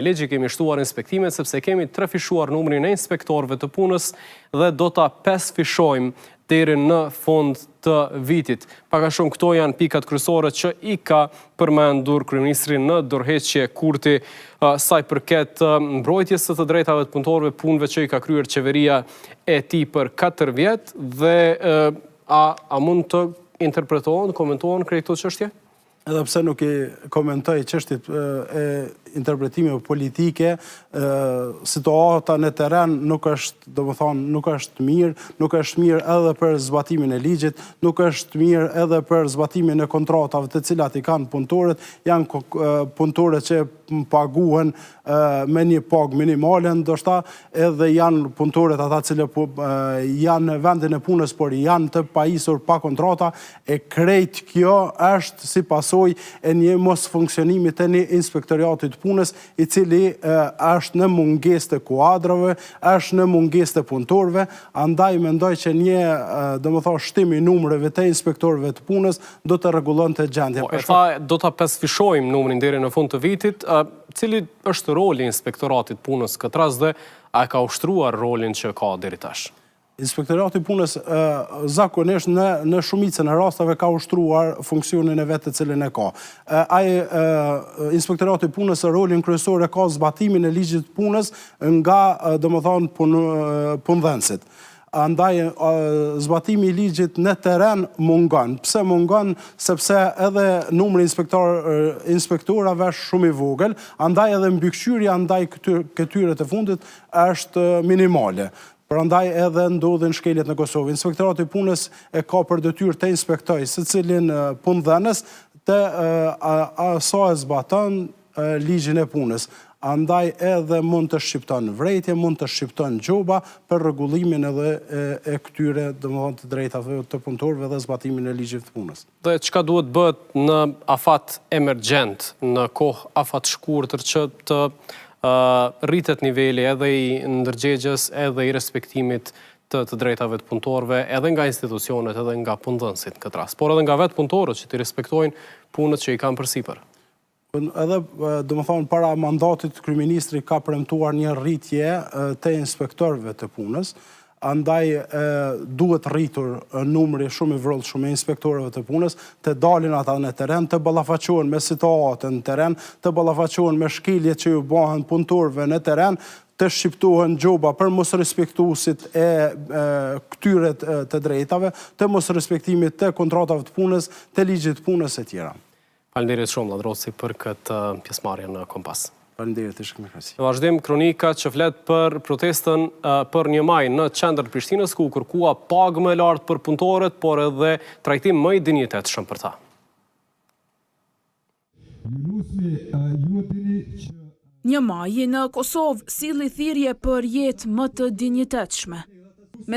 Ligji kemi shtuar inspektimet sepse kemi trefishuar numrin e inspektorëve të punës dhe do ta pesfishojmë deri në fund të vitit. Pak a shumë këto janë pikat kryesore që i ka përmendur kryeministri në dorëheqje Kurti sa i përket mbrojtjes së të drejtave të punëtorëve, punëve që i ka kryer qeveria e tij për 4 vjet dhe a mund të interpretohen, komentohen këto çështje? Edhe pse nuk i komentoj çështjet e interpretimeve politike, situata në terren nuk është, domethënë, nuk është mirë edhe për zbatimin e ligjit, nuk është mirë edhe për zbatimin e kontratave të cilat i kanë punëtorët, janë punëtorët që paguhen me një pagë minimale, ndoshta edhe janë punëtorët ata cilë janë në vendin e punës, por janë të pajisur pa kontrata, e krejt kjo është si pasojë e një mos funksionimit të një inspektoriatit punës, i cili është në mungesë të kuadrave, është në mungesë të punëtorëve, andaj mendoj që një, domethënë, shtim i numrave të inspektorëve të punës do të rregullonte gjendjen. E tha, do ta pesfishojmë numrin deri në fund të vitit, cili është roli i inspektoratit punës këtë rast dhe a ka ushtruar rolin që ka deri tash? Inspektorati punës zakonisht në shumicën e rasteve ka ushtruar funksionin e vetë të cilin e ka. Inspektorati punës rolin kryesor e ka zbatimin e ligjit punës nga, domethënë, punëdhënësit. Andaj zbatimi i ligjit në terren mungon. Pse mungon? Sepse edhe numri inspektorave është shumë i vogël, andaj edhe mbikëqyrja ndaj këtyre të fundit është minimale. Prandaj edhe ndodhin shkeljet në Kosovë. Inspektorati punës e ka për detyrë të inspektojë secilin punëdhënës të sa e zbaton ligjin e punës. Andaj edhe mund të shqipton vrejtje, mund të shqipton gjoba për rregullimin edhe e këtyre, domethënë, të drejtave të punëtorëve dhe zbatimin e ligjit të punës. Dhe çka duhet bëhet në afat emergjent, në kohë afat shkurtër që të rritet niveli edhe i ndërgjegjes, edhe i respektimit të drejtave të punëtorëve, edhe nga institucionet, edhe nga punëdhënësit në këtë rast, por edhe nga vetë punëtorët që të respektojnë punët që i kanë përsipër. Edhe, domethënë, para mandatit kryeministri ka premtuar një rritje të inspektorëve të punës, andaj duhet rritur numri shumë i vërtetë e inspektorëve të punës, të dalin ata në terren, të ballafaqohen me situatën në terren, të ballafaqohen me shkeljet që ju bëhen punëtorëve në terren, të shqiptohen gjoba për mos respektuesit e këtyre të drejtave, të mos respektimit të kontratave të punës, të ligjit të punës e tjera. Faleminderit shumë, Ladroci, për këtë pjesëmarrje në Kompas. Faleminderit, ishte mirësi. Në vazhdim kronika që flet për protestën për 1 maj në qendër të Prishtinës, ku kërkua pagë më e lartë për punëtorët, por edhe trajtim më i dinjitetshëm për ta. 1 maj në Kosovë silli thirrje për jetë më të dinjitetshme. Me